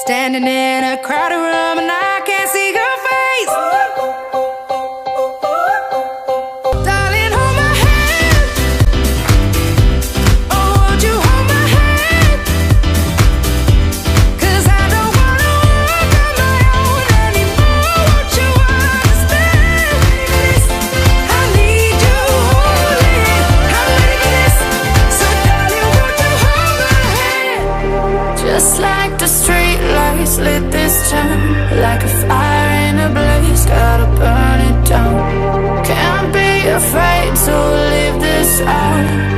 Standing in a crowded room and I can't see your face. Darling, hold my hand. Oh, won't you hold my hand? 'Cause I don't wanna walk on my own anymore. Won't you understand this? I need you holding. I'm ready for this. So darling, won't you hold my hand? Just like the street lights lit this town, like a fire in a blaze, gotta burn it down. Can't be afraid to leave this out.